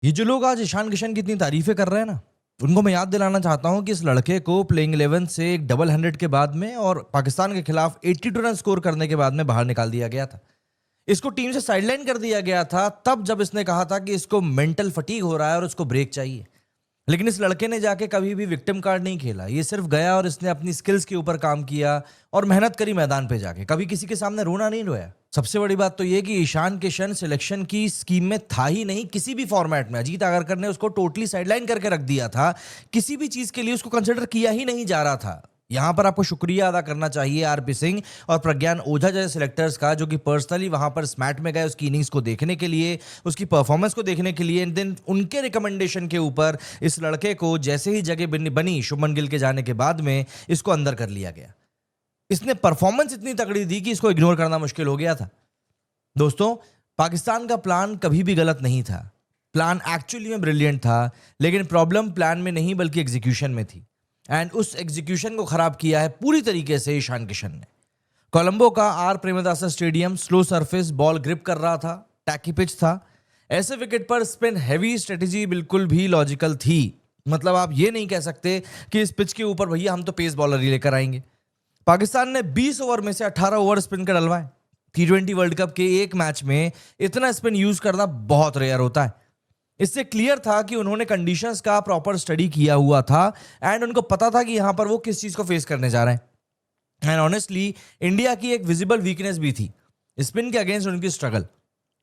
ये जो लोग आज ईशान किशन की इतनी तारीफें कर रहे हैं ना, उनको मैं याद दिलाना चाहता हूं कि इस लड़के को प्लेइंग 11 से एक डबल 100 के बाद में और पाकिस्तान के खिलाफ 82 रन स्कोर करने के बाद में बाहर निकाल दिया गया था। इसको टीम से साइडलाइन कर दिया गया था तब जब इसने कहा था कि इसको मेंटल फटीग हो रहा है और उसको ब्रेक चाहिए। लेकिन इस लड़के ने जाके कभी भी विक्टिम कार्ड नहीं खेला। ये सिर्फ गया और इसने अपनी स्किल्स के ऊपर काम किया और मेहनत करी मैदान पे जाके। कभी किसी के सामने रोना नहीं रोया। सबसे बड़ी बात तो ये कि ईशान किशन सिलेक्शन की स्कीम में था ही नहीं किसी भी फॉर्मेट में। अजीत आगरकर ने उसको टोटली साइडलाइन करके रख दिया था। किसी भी चीज के लिए उसको कंसिडर किया ही नहीं जा रहा था। यहां पर आपको शुक्रिया अदा करना चाहिए आरपी सिंह और प्रज्ञान ओझा जैसे सिलेक्टर्स का, जो कि पर्सनली वहां पर स्मैट में गए उसकी इनिंग्स को देखने के लिए, उसकी परफॉर्मेंस को देखने के लिए। एंड देन उनके रिकमेंडेशन के ऊपर इस लड़के को जैसे ही जगह बनी शुभमन गिल के जाने के बाद में इसको अंदर कर लिया गया। इसने परफॉर्मेंस इतनी तगड़ी दी कि इसको इग्नोर करना मुश्किल हो गया था। दोस्तों, पाकिस्तान का प्लान कभी भी गलत नहीं था। प्लान एक्चुअली में ब्रिलियंट था, लेकिन प्रॉब्लम प्लान में नहीं बल्कि एग्जीक्यूशन में थी। एंड उस एग्जीक्यूशन को खराब किया है पूरी तरीके से ईशान किशन ने। कोलंबो का R Premadasa stadium slow surface, ball grip कर रहा था, टैकी पिच था। ऐसे विकेट पर स्पिन हैवी स्ट्रेटेजी बिल्कुल भी लॉजिकल थी। मतलब आप ये नहीं कह सकते कि इस पिच के ऊपर भैया हम तो पेस बॉलर ही लेकर आएंगे। पाकिस्तान ने 20 ओवर में से 18 ओवर स्पिन कर डलवाए। T20 वर्ल्ड कप के एक मैच में इतना स्पिन यूज करना बहुत रेयर होता है। इससे क्लियर था कि उन्होंने कंडीशंस का प्रॉपर स्टडी किया हुआ था एंड उनको पता था कि यहां पर वो किस चीज को फेस करने जा रहे हैं। एंड ऑनेस्टली इंडिया की एक विजिबल वीकनेस भी थी स्पिन के अगेंस्ट उनकी स्ट्रगल।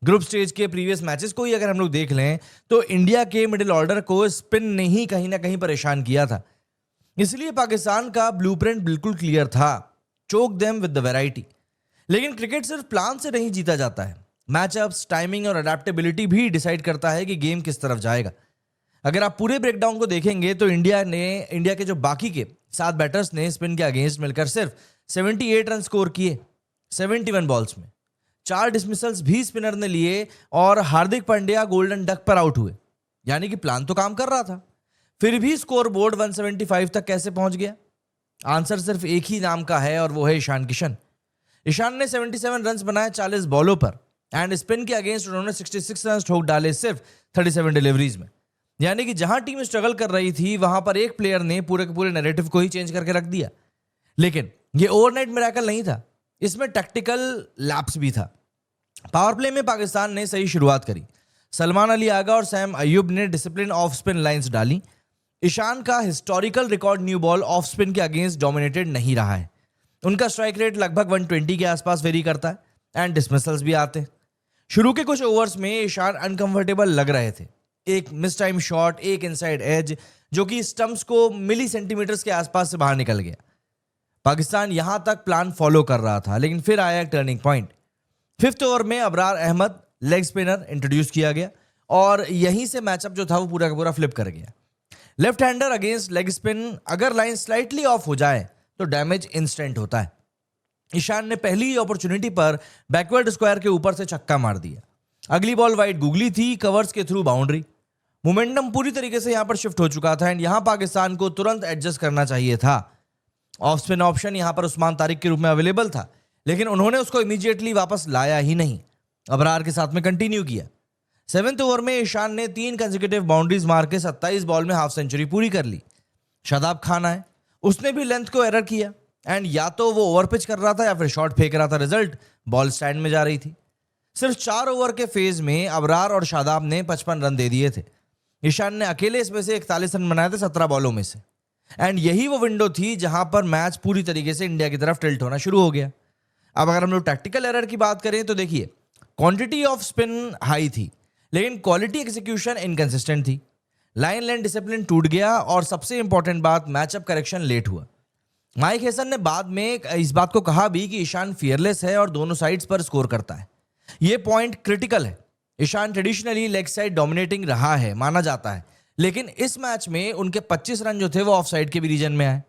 ग्रुप स्टेज के प्रीवियस मैचेस को ही अगर हम लोग देख लें तो इंडिया के मिडिल ऑर्डर को स्पिन ने ही कहीं ना कहीं परेशान किया था। इसलिए पाकिस्तान का ब्लूप्रिंट बिल्कुल क्लियर था, चोक देम विद द वैरायटी। लेकिन क्रिकेट सिर्फ प्लान से नहीं जीता जाता है। मैचअप्स, टाइमिंग और अडेप्टेबिलिटी भी डिसाइड करता है कि गेम किस तरफ जाएगा। अगर आप पूरे ब्रेकडाउन को देखेंगे तो इंडिया के जो बाकी के 7 बैटर्स ने स्पिन के अगेंस्ट मिलकर सिर्फ 78 रन स्कोर किए 71 बॉल्स में। 4 डिसमिसल्स भी स्पिनर ने लिए और हार्दिक पांड्या गोल्डन डक पर आउट हुए। यानी कि प्लान तो काम कर रहा था, फिर भी स्कोर बोर्ड 175 तक कैसे पहुंच गया? आंसर सिर्फ एक ही नाम का है और वो है ईशान किशन। ईशान ने 77 रन बनाए 40 बॉलों पर एंड स्पिन के अगेंस्ट उन्होंने 66 रन ठोक डाले सिर्फ 37 डिलीवरीज में। यानी कि जहां टीम स्ट्रगल कर रही थी वहां पर एक प्लेयर ने पूरे के पूरे नैरेटिव को ही चेंज करके रख दिया। लेकिन ये ओवरनाइट मिरेकल नहीं था, इसमें टैक्टिकल लैप्स भी था। पावर प्ले में पाकिस्तान ने सही शुरुआत करी। सलमान अली आगा और सैम अयूब ने डिसिप्लिन ऑफ स्पिन लाइंस डाली। ईशान का historical record new ball off spin के अगेंस्ट डोमिनेटेड नहीं रहा है। उनका स्ट्राइक रेट लगभग 120 के आसपास वेरी करता है एंड डिसमिसल्स भी आते हैं। शुरू के कुछ ओवर्स में ईशान अनकंफर्टेबल लग रहे थे। एक मिस टाइम शॉट, एक इनसाइड एज जो कि स्टंप्स को मिली सेंटीमीटर्स के आसपास से बाहर निकल गया। पाकिस्तान यहां तक प्लान फॉलो कर रहा था, लेकिन फिर आया एक टर्निंग पॉइंट। 5th ओवर में Abrar Ahmed leg spinner introduce किया गया और यहीं से मैचअप जो था वो पूरा का पूरा फ्लिप कर गया। Left hander against leg spin, अगर लाइन स्लाइटली ऑफ हो जाए तो डैमेज इंस्टेंट होता है। ईशान ने पहली ही अपॉर्चुनिटी पर बैकवर्ड स्क्वायर के ऊपर से छक्का मार दिया। अगली बॉल वाइड गुगली थी, कवर्स के थ्रू बाउंड्री। मोमेंटम पूरी तरीके से यहां पर शिफ्ट हो चुका था एंड यहां पाकिस्तान को तुरंत एडजस्ट करना चाहिए था। ऑफ स्पिन ऑप्शन यहां पर उस्मान तारिक के रूप में अवेलेबल था, लेकिन उन्होंने उसको इमीडिएटली वापस लाया ही नहीं, अबरार के साथ में कंटिन्यू किया। 7th ओवर में ईशान ने 3 कंसेक्यूटिव बाउंड्रीज मार के 27 बॉल में हाफ सेंचुरी पूरी कर ली। शादाब खान आए, उसने भी लेंथ को एरर किया एंड या तो वो ओवर पिच कर रहा था या फिर शॉट फेंक रहा था। रिजल्ट, बॉल स्टैंड में जा रही थी। सिर्फ 4 ओवर के फेज में अबरार और शादाब ने 55 रन दे दिए थे। ईशान ने अकेले इसमें से 41 रन बनाए थे 17 बॉलों में से। एंड यही वो विंडो थी जहां पर मैच पूरी तरीके से इंडिया की तरफ टिल्ट होना शुरू हो गया। अब अगर हम लोग टैक्टिकल एरर की बात करें तो देखिए, क्वांटिटी ऑफ स्पिन हाई थी लेकिन क्वालिटी एग्जीक्यूशन इनकंसिस्टेंट थी। लाइन लेंथ डिसिप्लिन टूट गया और सबसे इंपॉर्टेंट बात, मैचअप करेक्शन लेट हुआ। माइक हेसन ने बाद में इस बात को कहा भी कि ईशान फियरलेस है और दोनों साइड्स पर स्कोर करता है। यह पॉइंट क्रिटिकल है। Ishan traditionally leg side dominating रहा है, माना जाता है, लेकिन इस मैच में उनके 25 रन जो थे वो ऑफ साइड के भी रीजन में आए।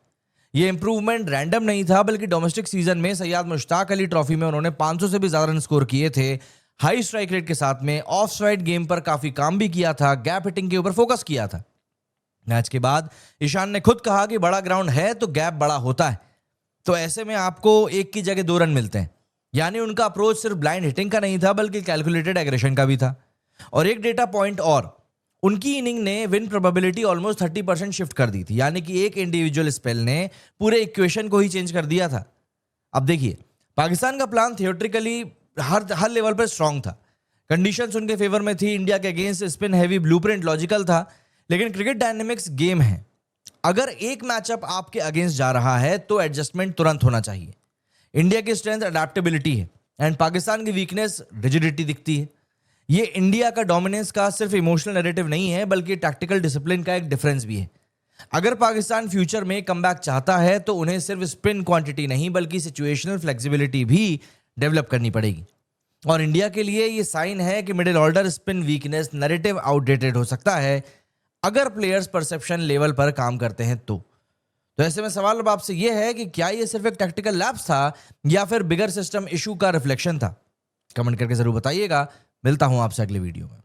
ये इंप्रूवमेंट रैंडम नहीं था, बल्कि डोमेस्टिक सीजन में सैयद मुश्ताक अली ट्रॉफी में उन्होंने 500 से भी ज्यादा रन स्कोर किए थे। हाई स्ट्राइक रेट के साथ में ऑफ साइड गेम पर काफी काम भी किया था, गैप हिटिंग के ऊपर फोकस किया था। मैच के बाद ईशान ने खुद कहा कि बड़ा ग्राउंड है तो गैप बड़ा होता है, तो ऐसे में आपको एक की जगह 2 रन मिलते हैं। यानी उनका अप्रोच सिर्फ ब्लाइंड हिटिंग का नहीं था बल्कि कैलकुलेटेड एग्रेशन का भी था। और एक डेटा पॉइंट और, उनकी इनिंग ने विन प्रोबेबिलिटी ऑलमोस्ट 30% शिफ्ट कर दी थी, यानी कि एक इंडिविजुअल स्पेल ने पूरे इक्वेशन को ही चेंज कर दिया था। अब देखिए, पाकिस्तान का प्लान थियोरेटिकली हर लेवल पर स्ट्रांग था, कंडीशंस उनके फेवर में थी, इंडिया के against spin heavy blueprint logical था, लेकिन क्रिकेट डायनेमिक्स गेम है। अगर एक मैचअप आपके अगेंस्ट जा रहा है तो एडजस्टमेंट तुरंत होना चाहिए। इंडिया की स्ट्रेंथ अडेप्टेबिलिटी है एंड पाकिस्तान की वीकनेस रिजिडिटी दिखती है। ये इंडिया का डोमिनेंस का सिर्फ इमोशनल नैरेटिव नहीं है, बल्कि टैक्टिकल डिसिप्लिन का एक डिफरेंस भी है। अगर पाकिस्तान फ्यूचर में कमबैक चाहता है तो उन्हें सिर्फ स्पिन क्वांटिटी नहीं बल्कि सिचुएशनल फ्लेक्सिबिलिटी भी डेवलप करनी पड़ेगी। और इंडिया के लिए ये साइन है कि middle order spin weakness narrative outdated हो सकता है अगर प्लेयर्स परसेप्शन लेवल पर काम करते हैं तो ऐसे में सवाल अब आपसे यह है कि क्या ये सिर्फ एक टैक्टिकल लैप्स था या फिर बिगर सिस्टम इशू का रिफ्लेक्शन था? कमेंट करके जरूर बताइएगा। मिलता हूं आपसे अगले वीडियो में।